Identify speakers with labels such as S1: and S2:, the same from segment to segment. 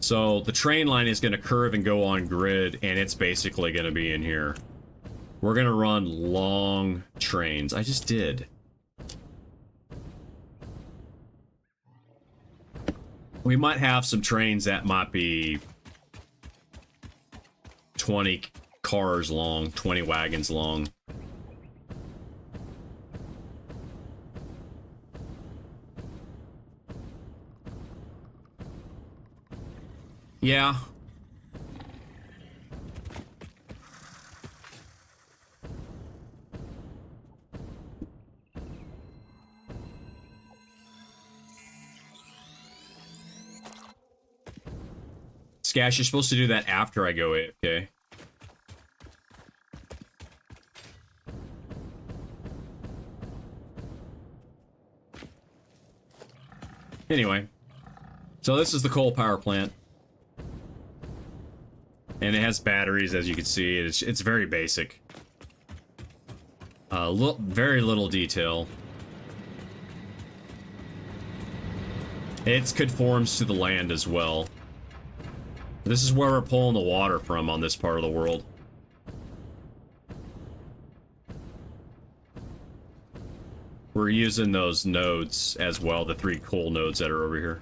S1: So the train line is going to curve and go on grid, and it's basically going to be in here. We're going to run long trains. I just did. We might have some trains that might be 20 cars long, 20 wagons long. Yeah. Scash, you're supposed to do that after I go AFK. Anyway. So this is the coal power plant. And it has batteries, as you can see. It's very basic. Very little detail. It conforms to the land as well. This is where we're pulling the water from on this part of the world. We're using those nodes as well, the 3 coal nodes that are over here.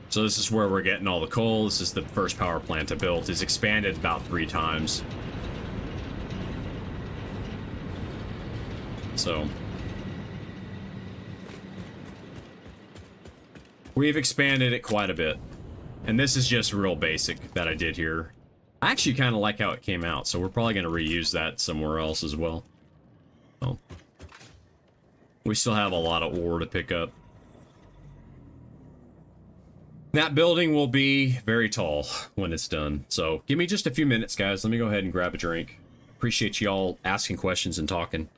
S1: So this is where we're getting all the coal. This is the first power plant I built. It's expanded about 3 times. So we've expanded it quite a bit. And this is just real basic that I did here. I actually kind of like how it came out, so we're probably going to reuse that somewhere else as well. Oh. We still have a lot of ore to pick up. That building will be very tall when it's done. So give me just a few minutes, guys. Let me go ahead and grab a drink. Appreciate y'all asking questions and talking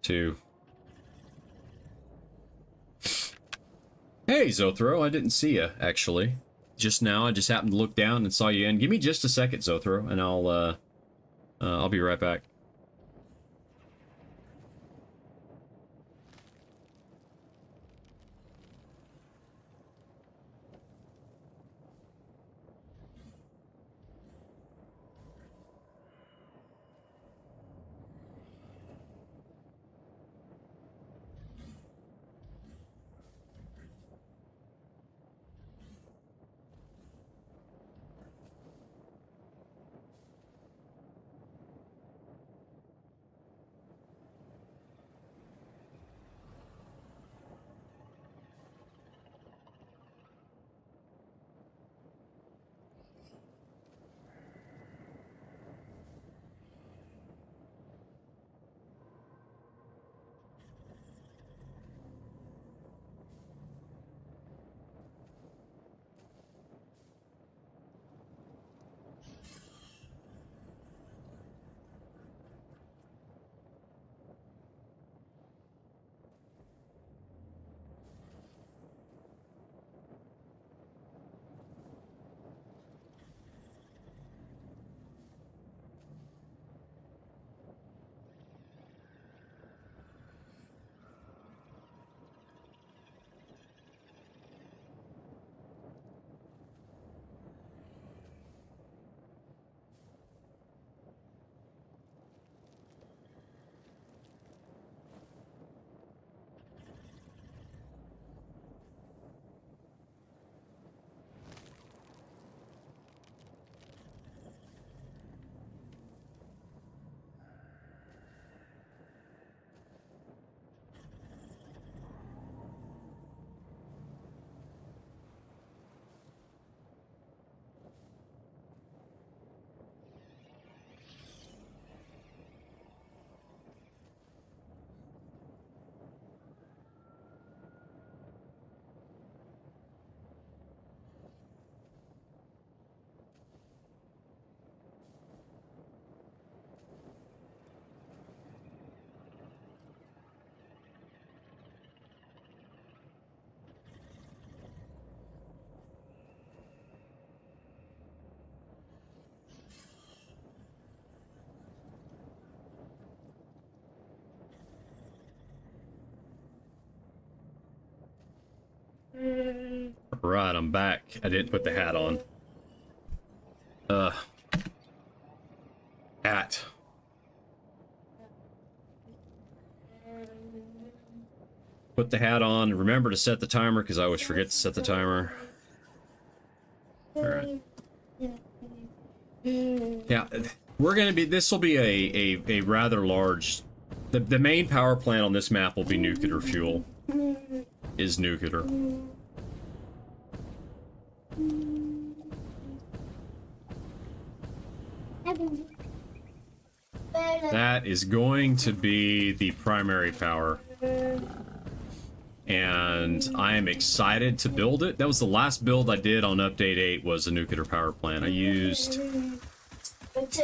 S1: too. Hey, Zothro, I didn't see you, actually. Just now, I just happened to look down and saw you in. Give me just a second, Zothro, and I'll be right back. Right, I'm back. I didn't put the hat on. Hat. Put the hat on. Remember to set the timer, because I always forget to set the timer. Alright. Yeah, we're gonna be, this will be a rather large, the main power plant on this map will be nuclear fuel. Is nuclear. That is going to be the primary power. And I am excited to build it. That was the last build I did on update 8 was a nuclear power plant. I used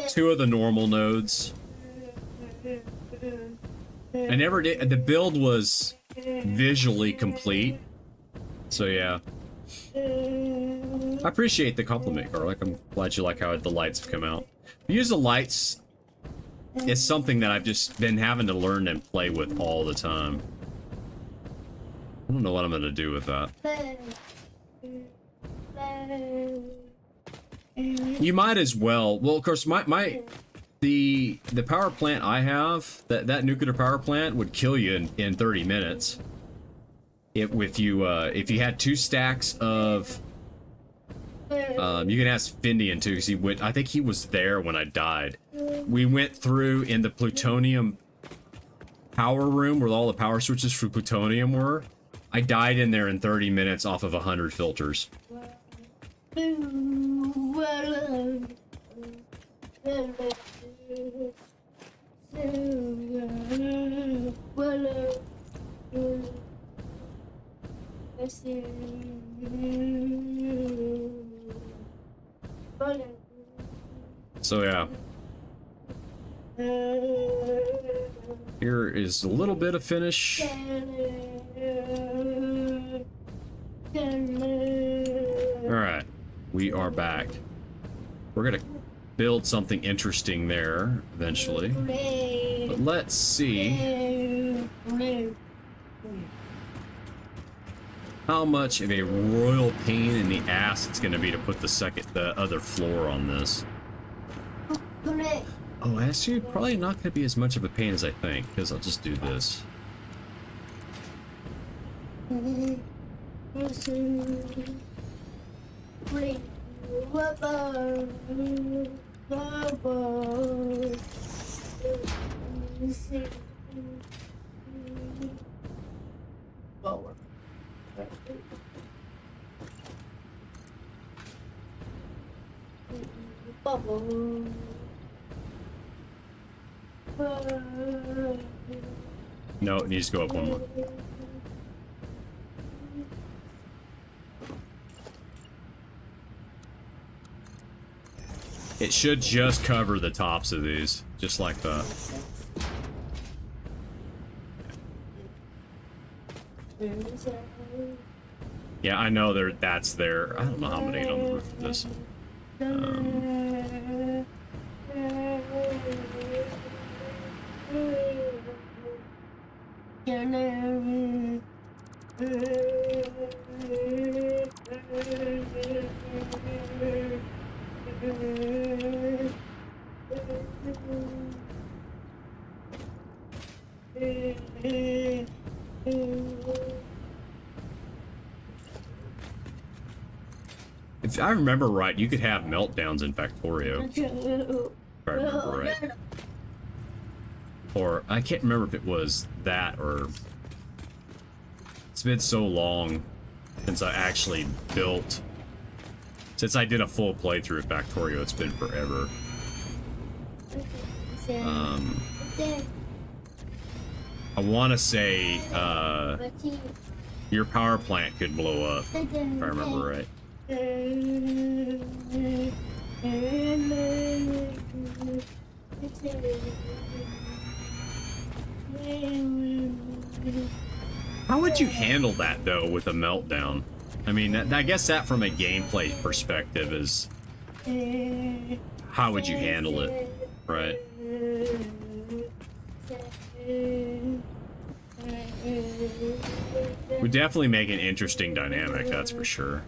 S1: 2 of the normal nodes. I never did, the build was visually complete. So yeah. I appreciate the compliment, Garlic. I'm glad you like how the lights have come out. Use the lights is something that I've just been having to learn and play with all the time. I don't know what I'm gonna do with that. You might as well. Well, of course, the power plant I have, that nuclear power plant would kill you in 30 minutes. If you had 2 stacks of, you can ask Findian too, because I think he was there when I died. We went through in the plutonium power room where all the power switches for plutonium were. I died in there in 30 minutes off of 100 filters. So yeah. Here is a little bit of finish. Alright, we are back. We're gonna build something interesting there eventually. But let's see how much of a royal pain in the ass it's gonna be to put the other floor on this. Oh, actually, probably not gonna be as much of a pain as I think, because I'll just do this. No, it needs to go up one more. It should just cover the tops of these, just like that. Yeah, I know that's there. I don't know how many on the roof of this. If I remember right, you could have meltdowns in Factorio. If I remember right. Or, I can't remember if it was that or... It's been so long since I actually built... Since I did a full playthrough of Factorio, it's been forever. I want to say, your power plant could blow up, if I remember right. How would you handle that, though, with a meltdown? I mean, I guess that from a gameplay perspective is... How would you handle it, right? Would definitely make an interesting dynamic, that's for sure.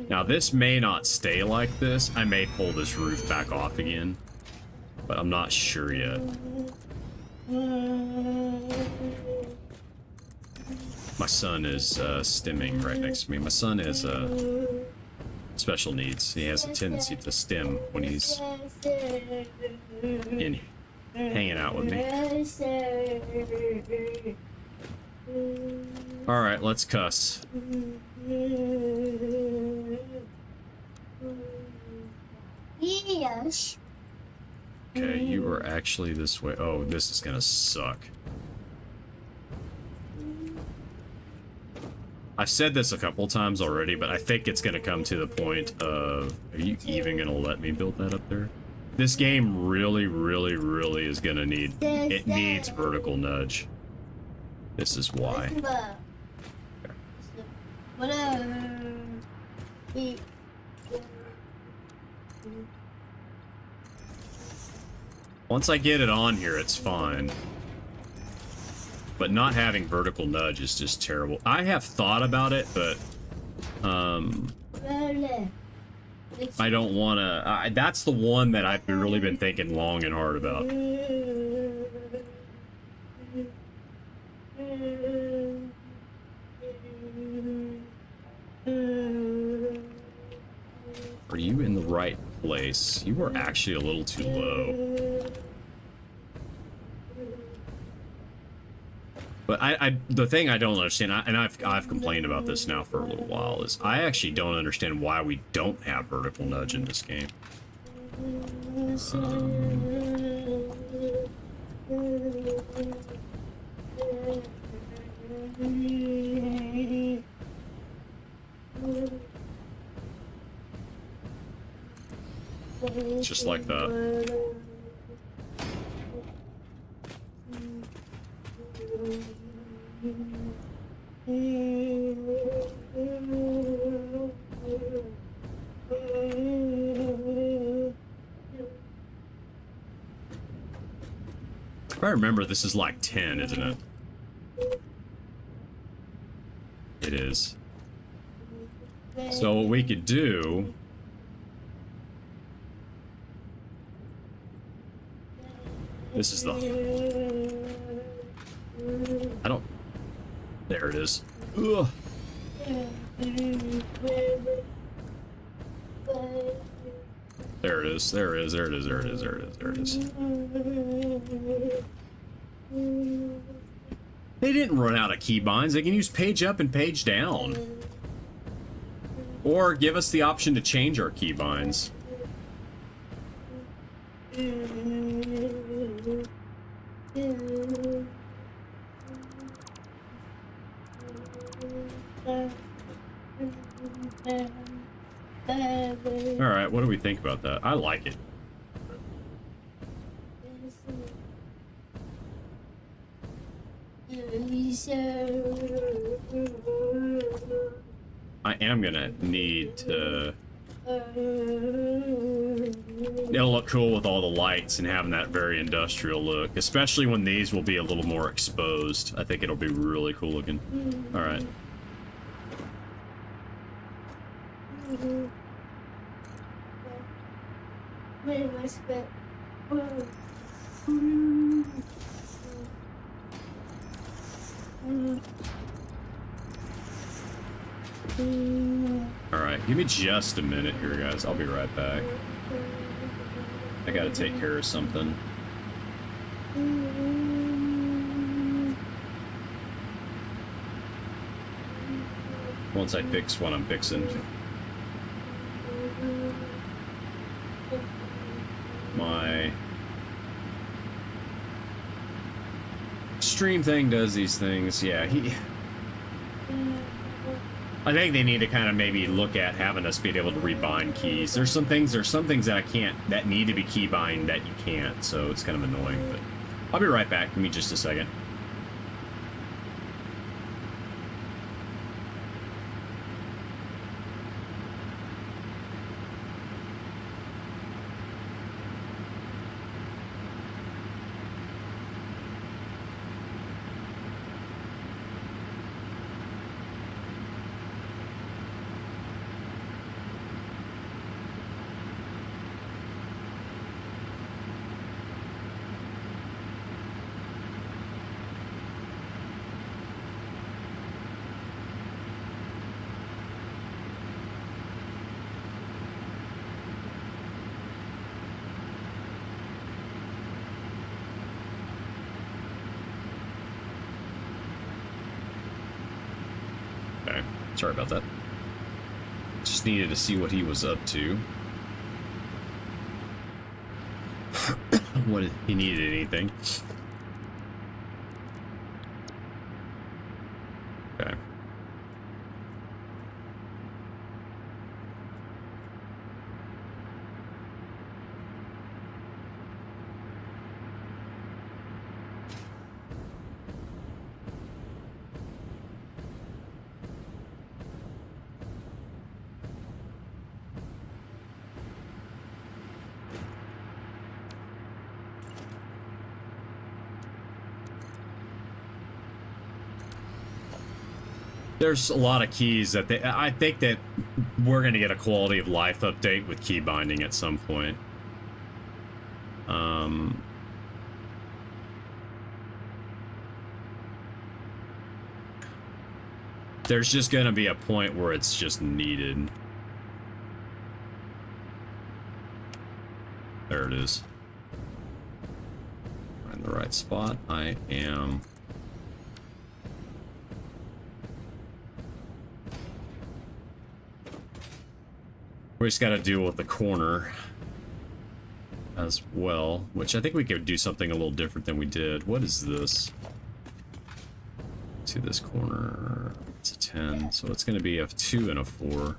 S1: Now this may not stay like this. I may pull this roof back off again, but I'm not sure yet. My son is stimming right next to me. My son is special needs. He has a tendency to stim when he's hanging out with me. All right, let's cuss.
S2: Yes.
S1: Okay, you were actually this way. Oh, this is gonna suck. I've said this a couple times already, but I think it's gonna come to the point of, are you even gonna let me build that up there? This game really, really, really is gonna need, it needs vertical nudge. This is why. Once I get it on here, it's fine. But not having vertical nudge is just terrible. I have thought about it, but I don't want to. That's the one that I've really been thinking long and hard about. Are you in the right place? You are actually a little too low. But the thing I don't understand, and I've complained about this now for a little while, is I actually don't understand why we don't have vertical nudge in this game. Just like that. If I remember, this is like 10, isn't it? It is. So what we could do... This is the... I don't... There it is. Ugh. There it is, there it is, there it is, there it is, there it is, there it is. They didn't run out of keybinds. They can use page up and page down. Or give us the option to change our keybinds. Alright, what do we think about that? I like it. I am gonna need to... It'll look cool with all the lights and having that very industrial look, especially when these will be a little more exposed. I think it'll be really cool looking. Alright. Alright, give me just a minute here, guys. I'll be right back. I gotta take care of something. Once I fix what I'm fixing. My stream thing does these things. Yeah, I think they need to kind of maybe look at having us be able to rebind keys. There's some things that I can't, that need to be keybind that you can't, so it's kind of annoying, but I'll be right back. Give me just a second. Sorry about that. Just needed to see what he was up to. What if he needed anything. Okay. There's a lot of keys that I think that we're going to get a quality of life update with key binding at some point. There's just going to be a point where it's just needed. There it is. In the right spot. I am. We just got to deal with the corner as well, which I think we could do something a little different than we did. What is this? To this corner, it's a 10, so it's going to be a 2 and a 4.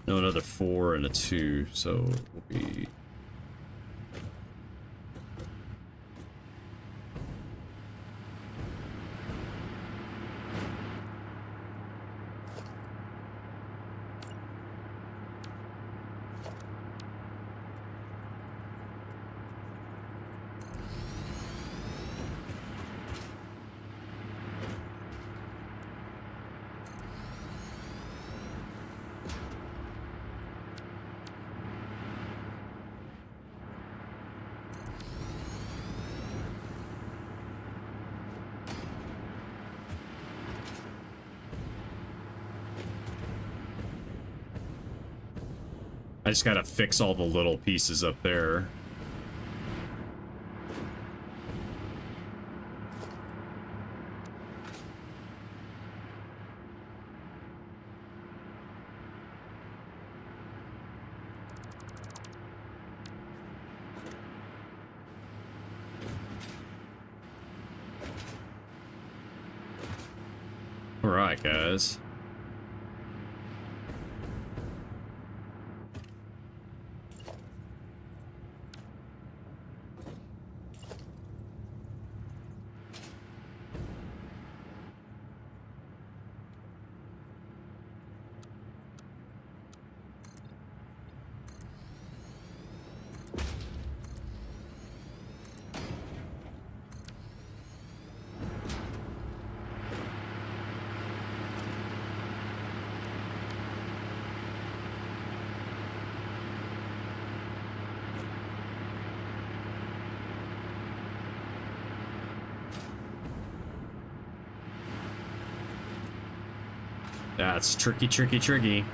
S1: No, another 4 and a 2, so it will be... I just gotta fix all the little pieces up there. All right, guys. That's tricky, tricky, tricky.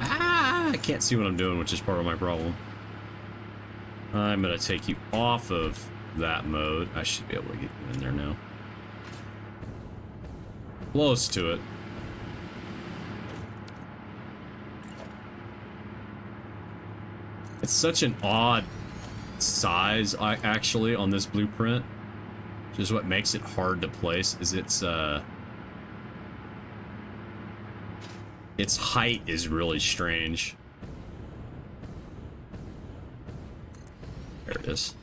S1: Ah, I can't see what I'm doing, which is part of my problem. I'm gonna take you off of that mode. I should be able to get you in there now. Close to it. It's such an odd size actually on this blueprint, which is what makes it hard to place. Is its height is really strange. There it is.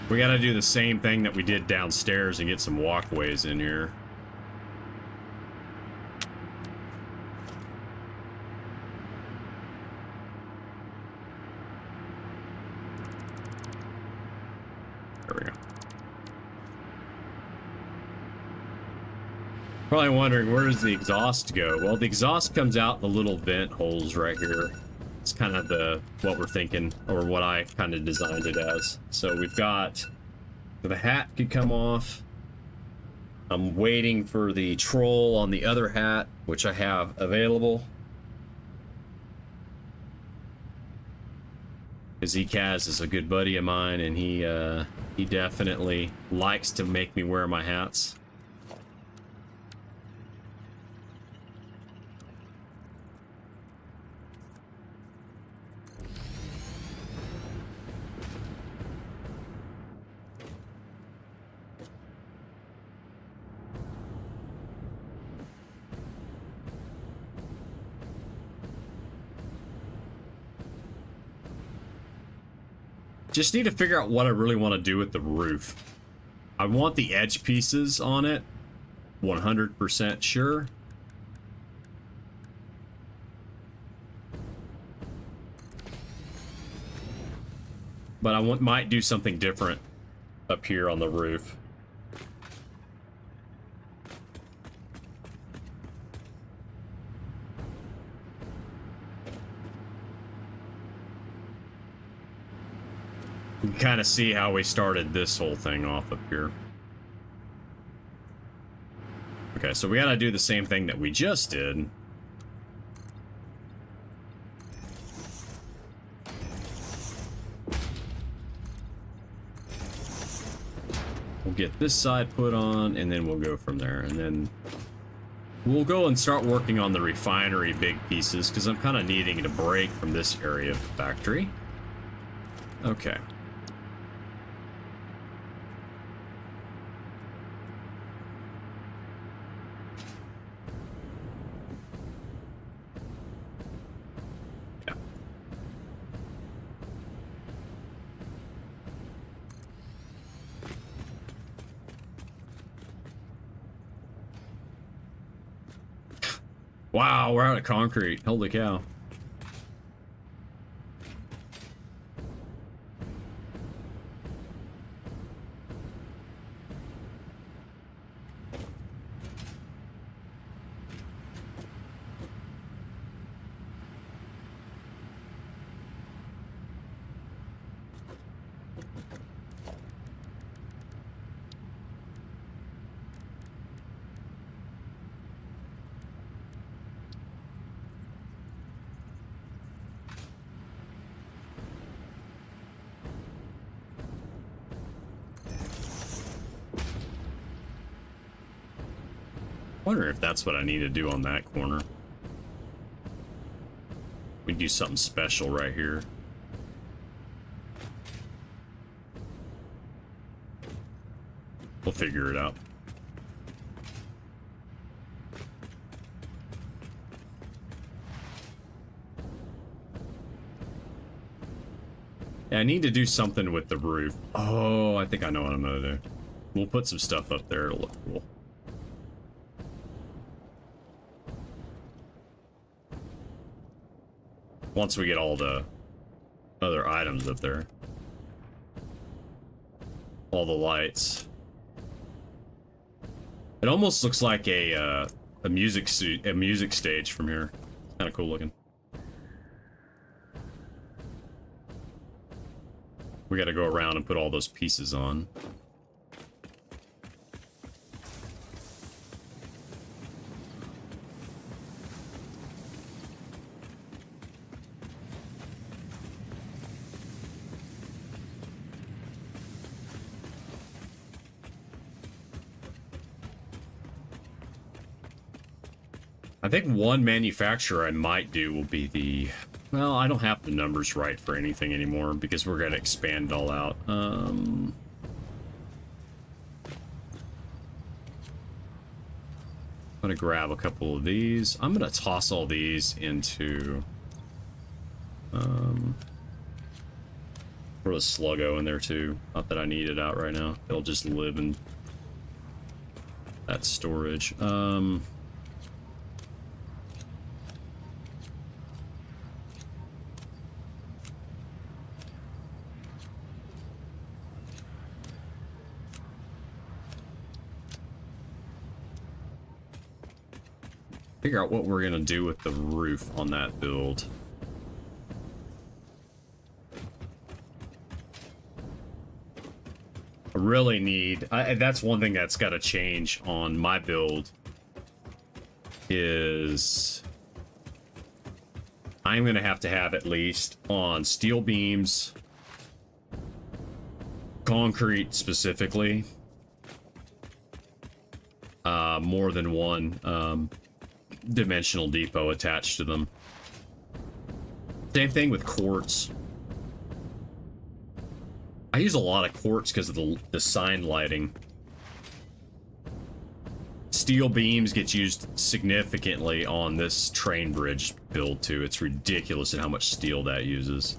S1: We gotta do the same thing that we did downstairs and get some walkways in here. Probably wondering, where does the exhaust go? Well, the exhaust comes out the little vent holes right here. It's kind of what we're thinking, or what I kind of designed it as. So we've got, the hat could come off. I'm waiting for the troll on the other hat, which I have available. Because Kaz is a good buddy of mine, and he definitely likes to make me wear my hats. Just need to figure out what I really want to do with the roof. I want the edge pieces on it, 100% sure. But I might do something different up here on the roof. You can kind of see how we started this whole thing off up here. Okay, so we gotta do the same thing that we just did. We'll get this side put on, and then we'll go from there. And then we'll go and start working on the refinery big pieces, because I'm kind of needing a break from this area of the factory. Okay. Wow, we're out of concrete. Holy cow. I wonder if that's what I need to do on that corner. We do something special right here. We'll figure it out. Yeah, I need to do something with the roof. Oh, I think I know what I'm gonna do. We'll put some stuff up there. It'll look cool. Once we get all the other items up there. All the lights. It almost looks like a music stage from here. Kind of cool looking. We got to go around and put all those pieces on. I think one manufacturer I might do will be the... Well, I don't have the numbers right for anything anymore because we're going to expand it all out. I'm going to grab a couple of these. I'm going to toss all these into... Throw a sluggo in there too. Not that I need it out right now. It'll just live in that storage. Figure out what we're gonna do with the roof on that build. I really need... that's one thing that's got to change on my build. Is... I'm going to have at least on steel beams, concrete specifically, more than one dimensional depot attached to them. Same thing with quartz. I use a lot of quartz because of the sign lighting. Steel beams gets used significantly on this train bridge build too. It's ridiculous at how much steel that uses.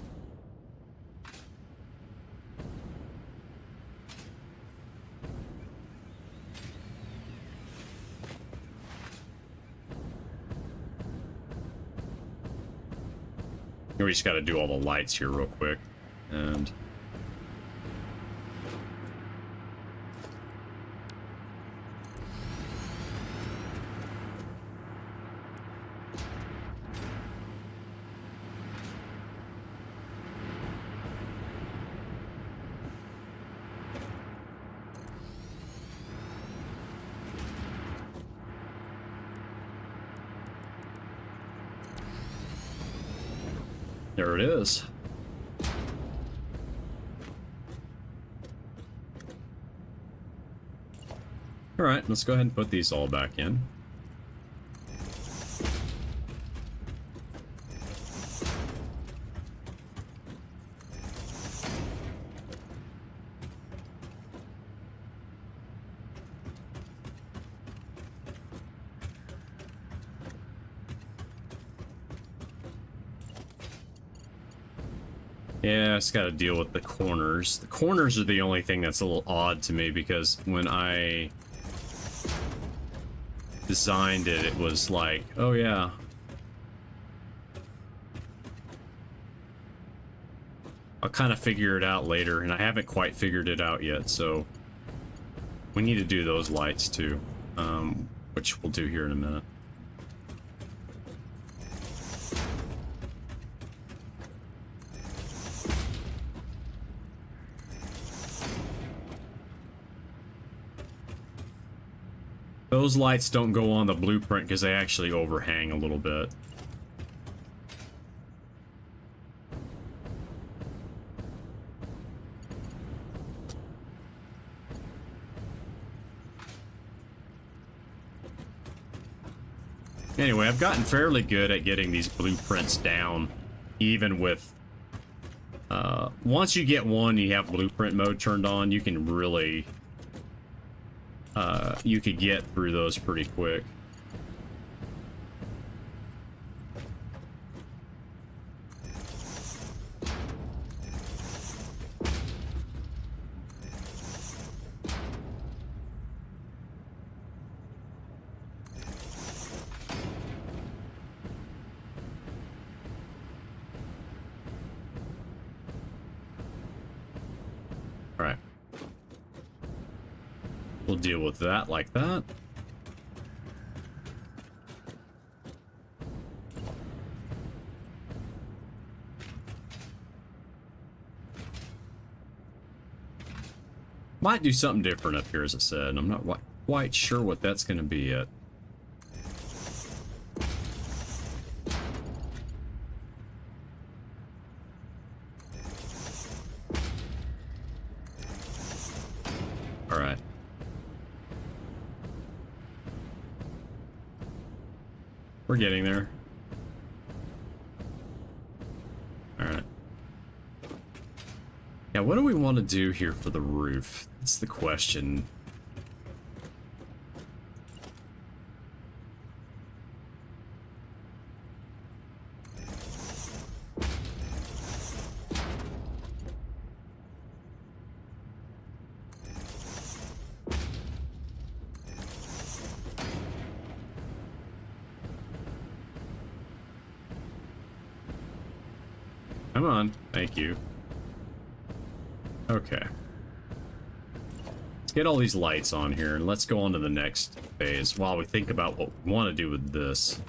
S1: We just got to do all the lights here real quick. And there it is. All right, let's go ahead and put these all back in. Yeah, I just got to deal with the corners. The corners are the only thing that's a little odd to me because when I designed it, it was like, oh yeah. I'll kind of figure it out later, and I haven't quite figured it out yet, so we need to do those lights too, which we'll do here in a minute. Those lights don't go on the blueprint because they actually overhang a little bit. Anyway, I've gotten fairly good at getting these blueprints down, even with... once you get one, you have blueprint mode turned on, you can really... you could get through those pretty quick. All right. We'll deal with that like that. Might do something different up here, as I said. I'm not quite sure what that's going to be yet. All right. We're getting there. All right. Yeah, what do we want to do here for the roof? That's the question. Come on. Thank you. Okay. Let's get all these lights on here, and let's go on to the next phase while we think about what we want to do with this.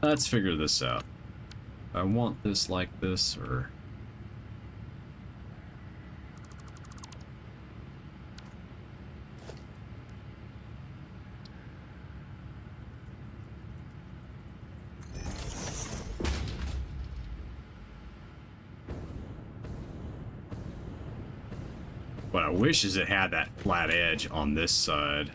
S1: Let's figure this out. I want this like this, or... What I wish is it had that flat edge on this side.